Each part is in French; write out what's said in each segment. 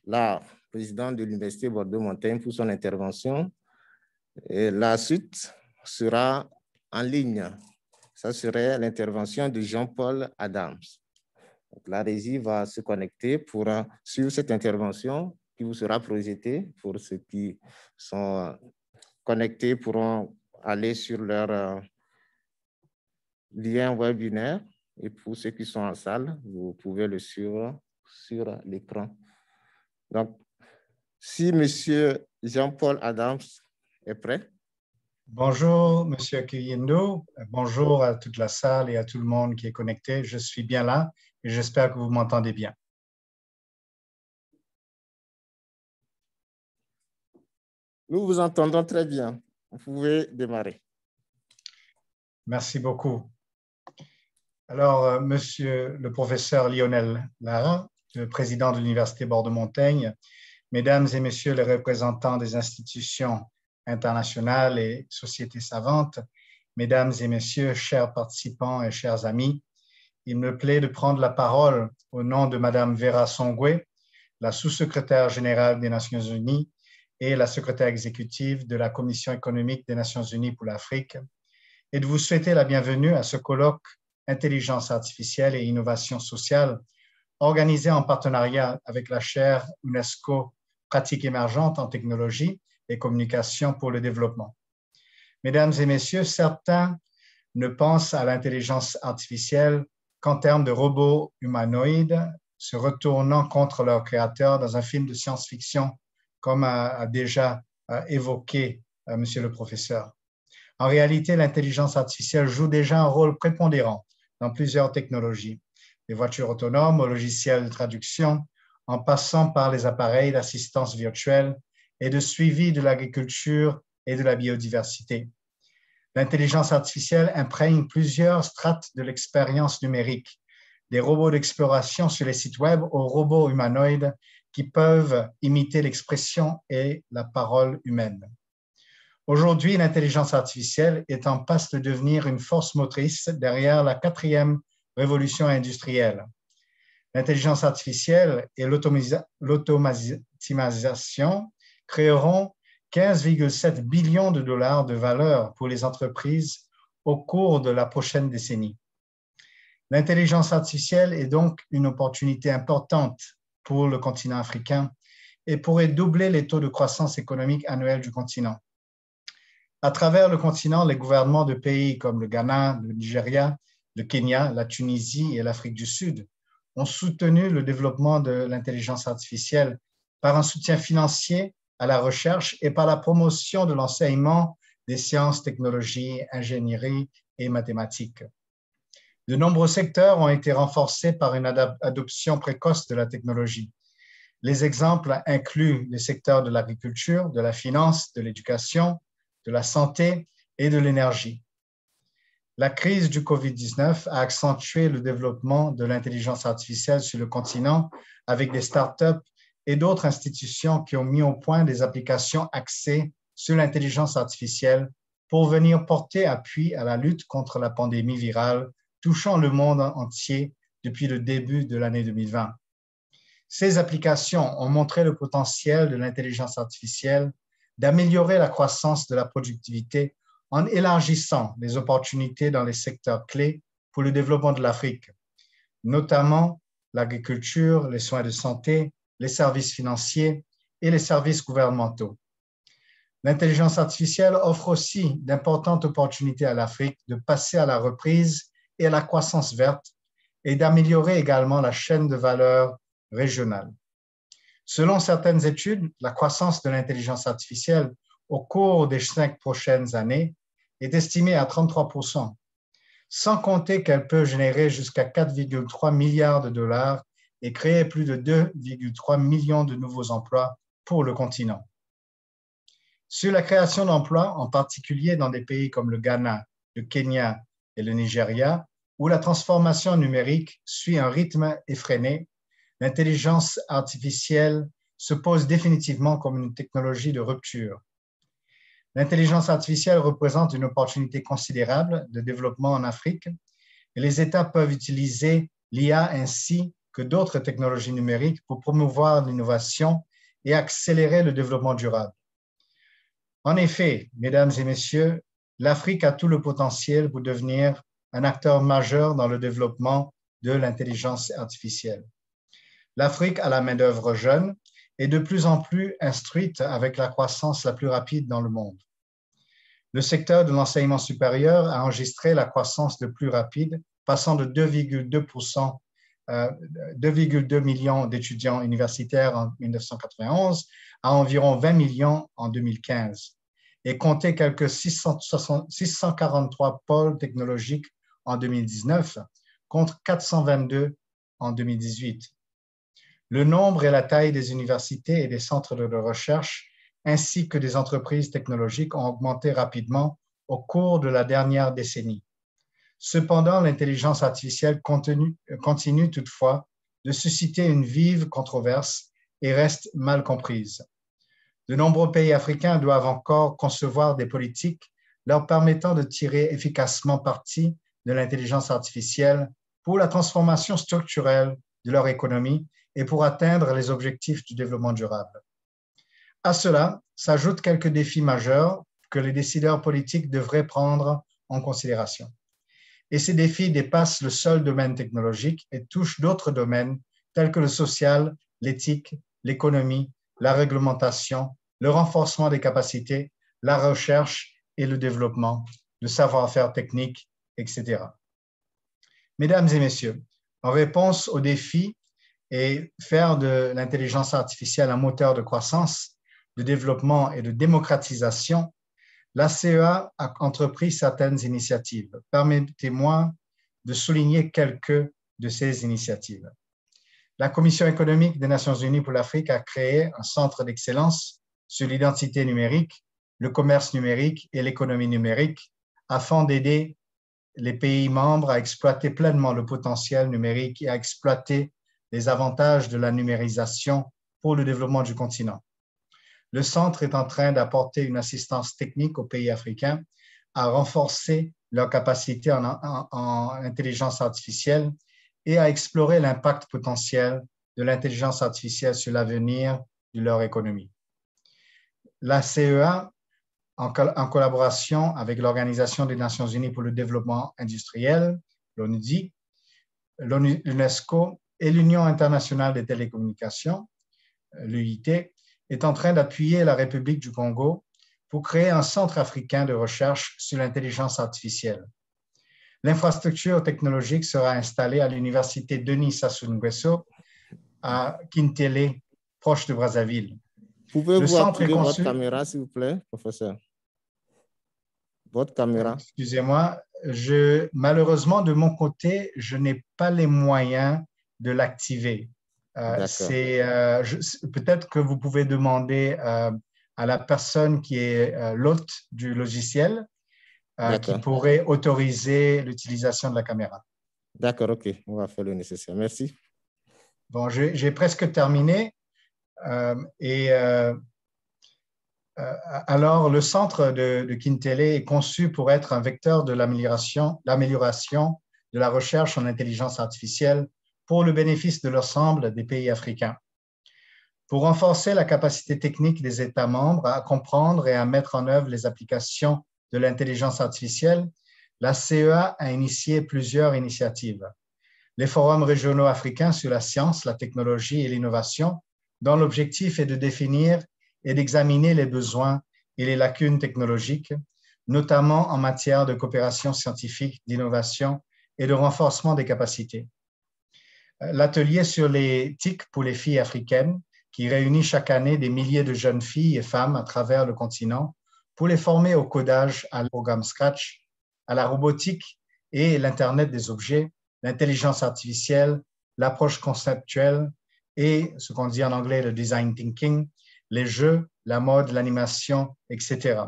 la présidente de l'Université Bordeaux-Montaigne pour son intervention. Et la suite sera en ligne. Ça serait l'intervention de Jean-Paul Adams. Donc, la régie va se connecter pour suivre cette intervention qui vous sera projetée. Pour ceux qui sont connectés pourront aller sur leur lien webinaire. Et pour ceux qui sont en salle, vous pouvez le suivre sur l'écran. Donc, si M. Jean-Paul Adams est prêt. Bonjour, M. Kiyendo. Bonjour à toute la salle et à tout le monde qui est connecté. Je suis bien là et j'espère que vous m'entendez bien. Nous vous entendons très bien. Vous pouvez démarrer. Merci beaucoup. Alors, Monsieur le professeur Lionel Lara, le président de l'Université Bordeaux-Montaigne, Mesdames et Messieurs les représentants des institutions internationales et sociétés savantes, Mesdames et Messieurs, chers participants et chers amis, il me plaît de prendre la parole au nom de Madame Vera Songwe, la sous-secrétaire générale des Nations Unies et la secrétaire exécutive de la Commission économique des Nations Unies pour l'Afrique, et de vous souhaiter la bienvenue à ce colloque Intelligence artificielle et innovation sociale, organisé en partenariat avec la chaire UNESCO Pratiques émergentes en technologie et communication pour le développement. Mesdames et messieurs, certains ne pensent à l'intelligence artificielle qu'en termes de robots humanoïdes se retournant contre leur créateur dans un film de science-fiction, comme a déjà évoqué monsieur le professeur. En réalité, l'intelligence artificielle joue déjà un rôle prépondérant dans plusieurs technologies, des voitures autonomes aux logiciels de traduction, en passant par les appareils d'assistance virtuelle et de suivi de l'agriculture et de la biodiversité. L'intelligence artificielle imprègne plusieurs strates de l'expérience numérique, des robots d'exploration sur les sites web aux robots humanoïdes qui peuvent imiter l'expression et la parole humaine. Aujourd'hui, l'intelligence artificielle est en passe de devenir une force motrice derrière la 4e révolution industrielle. L'intelligence artificielle et l'automatisation créeront 15,7 billions de dollars de valeur pour les entreprises au cours de la prochaine décennie. L'intelligence artificielle est donc une opportunité importante pour le continent africain et pourrait doubler les taux de croissance économique annuels du continent. À travers le continent, les gouvernements de pays comme le Ghana, le Nigeria, le Kenya, la Tunisie et l'Afrique du Sud ont soutenu le développement de l'intelligence artificielle par un soutien financier à la recherche et par la promotion de l'enseignement des sciences, technologies, ingénierie et mathématiques. De nombreux secteurs ont été renforcés par une adoption précoce de la technologie. Les exemples incluent les secteurs de l'agriculture, de la finance, de l'éducation, de la santé et de l'énergie. La crise du COVID-19 a accentué le développement de l'intelligence artificielle sur le continent avec des startups et d'autres institutions qui ont mis au point des applications axées sur l'intelligence artificielle pour venir porter appui à la lutte contre la pandémie virale touchant le monde entier depuis le début de l'année 2020. Ces applications ont montré le potentiel de l'intelligence artificielle d'améliorer la croissance de la productivité en élargissant les opportunités dans les secteurs clés pour le développement de l'Afrique, notamment l'agriculture, les soins de santé, les services financiers et les services gouvernementaux. L'intelligence artificielle offre aussi d'importantes opportunités à l'Afrique de passer à la reprise et à la croissance verte et d'améliorer également la chaîne de valeur régionale. Selon certaines études, la croissance de l'intelligence artificielle au cours des 5 prochaines années est estimée à 33%, sans compter qu'elle peut générer jusqu'à 4,3 milliards de dollars et créer plus de 2,3 millions de nouveaux emplois pour le continent. Sur la création d'emplois, en particulier dans des pays comme le Ghana, le Kenya et le Nigeria, où la transformation numérique suit un rythme effréné, l'intelligence artificielle se pose définitivement comme une technologie de rupture. L'intelligence artificielle représente une opportunité considérable de développement en Afrique et les États peuvent utiliser l'IA ainsi que d'autres technologies numériques pour promouvoir l'innovation et accélérer le développement durable. En effet, mesdames et messieurs, l'Afrique a tout le potentiel pour devenir un acteur majeur dans le développement de l'intelligence artificielle. L'Afrique a la main-d'œuvre jeune et de plus en plus instruite avec la croissance la plus rapide dans le monde. Le secteur de l'enseignement supérieur a enregistré la croissance le plus rapide, passant de 2,2 millions d'étudiants universitaires en 1991 à environ 20 millions en 2015 et comptait quelques 643 pôles technologiques en 2019 contre 422 en 2018. Le nombre et la taille des universités et des centres de recherche ainsi que des entreprises technologiques ont augmenté rapidement au cours de la dernière décennie. Cependant, l'intelligence artificielle continue toutefois de susciter une vive controverse et reste mal comprise. De nombreux pays africains doivent encore concevoir des politiques leur permettant de tirer efficacement parti de l'intelligence artificielle pour la transformation structurelle de leur économie et pour atteindre les objectifs du développement durable. À cela s'ajoutent quelques défis majeurs que les décideurs politiques devraient prendre en considération. Et ces défis dépassent le seul domaine technologique et touchent d'autres domaines tels que le social, l'éthique, l'économie, la réglementation, le renforcement des capacités, la recherche et le développement, le savoir-faire technique, etc. Mesdames et messieurs, en réponse aux défis et faire de l'intelligence artificielle un moteur de croissance, de développement et de démocratisation, la CEA a entrepris certaines initiatives. Permettez-moi de souligner quelques de ces initiatives. La Commission économique des Nations unies pour l'Afrique a créé un centre d'excellence sur l'identité numérique, le commerce numérique et l'économie numérique afin d'aider les pays membres à exploiter pleinement le potentiel numérique et à exploiter les avantages de la numérisation pour le développement du continent. Le centre est en train d'apporter une assistance technique aux pays africains à renforcer leur capacité en intelligence artificielle et à explorer l'impact potentiel de l'intelligence artificielle sur l'avenir de leur économie. La CEA, en collaboration avec l'Organisation des Nations unies pour le développement industriel, l'ONUDI, l'UNESCO et l'Union internationale des télécommunications, l'UIT, est en train d'appuyer la République du Congo pour créer un centre africain de recherche sur l'intelligence artificielle. L'infrastructure technologique sera installée à l'université Denis Sassou Nguesso à Kintele, proche de Brazzaville. Pouvez-vous activer votre caméra, s'il vous plaît, professeur? Votre caméra. Excusez-moi, malheureusement, de mon côté, je n'ai pas les moyens de l'activer. Peut-être que vous pouvez demander à la personne qui est l'hôte du logiciel qui pourrait autoriser l'utilisation de la caméra. D'accord, OK. On va faire le nécessaire. Merci. Bon, j'ai presque terminé. Alors, le centre de Kintele est conçu pour être un vecteur de l'amélioration de la recherche en intelligence artificielle pour le bénéfice de l'ensemble des pays africains. Pour renforcer la capacité technique des États membres à comprendre et à mettre en œuvre les applications de l'intelligence artificielle, la CEA a initié plusieurs initiatives. Les forums régionaux africains sur la science, la technologie et l'innovation, dont l'objectif est de définir et d'examiner les besoins et les lacunes technologiques, notamment en matière de coopération scientifique, d'innovation et de renforcement des capacités. L'atelier sur les TIC pour les filles africaines, qui réunit chaque année des milliers de jeunes filles et femmes à travers le continent pour les former au codage, à programme Scratch, à la robotique et l'Internet des objets, l'intelligence artificielle, l'approche conceptuelle et ce qu'on dit en anglais le design thinking, les jeux, la mode, l'animation, etc.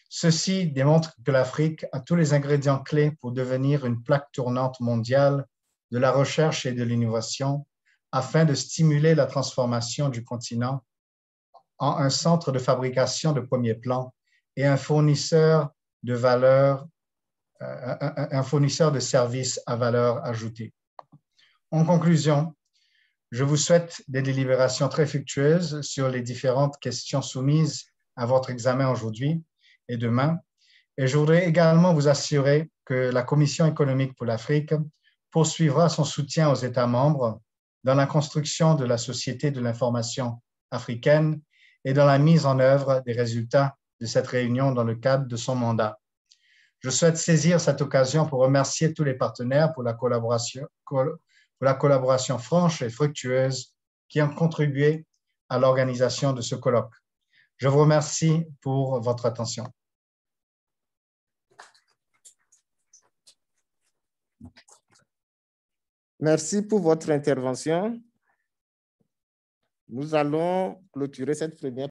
Ceci démontre que l'Afrique a tous les ingrédients clés pour devenir une plaque tournante mondiale de la recherche et de l'innovation afin de stimuler la transformation du continent en un centre de fabrication de premier plan et un fournisseur de services à valeur ajoutée. En conclusion, Je vous souhaite des délibérations très fructueuses sur les différentes questions soumises à votre examen aujourd'hui et demain. Et je voudrais également vous assurer que la Commission économique pour l'Afrique poursuivra son soutien aux États membres dans la construction de la Société de l'information africaine et dans la mise en œuvre des résultats de cette réunion dans le cadre de son mandat. Je souhaite saisir cette occasion pour remercier tous les partenaires pour la collaboration franche et fructueuse qui ont contribué à l'organisation de ce colloque. Je vous remercie pour votre attention. Merci pour votre intervention. Nous allons clôturer cette première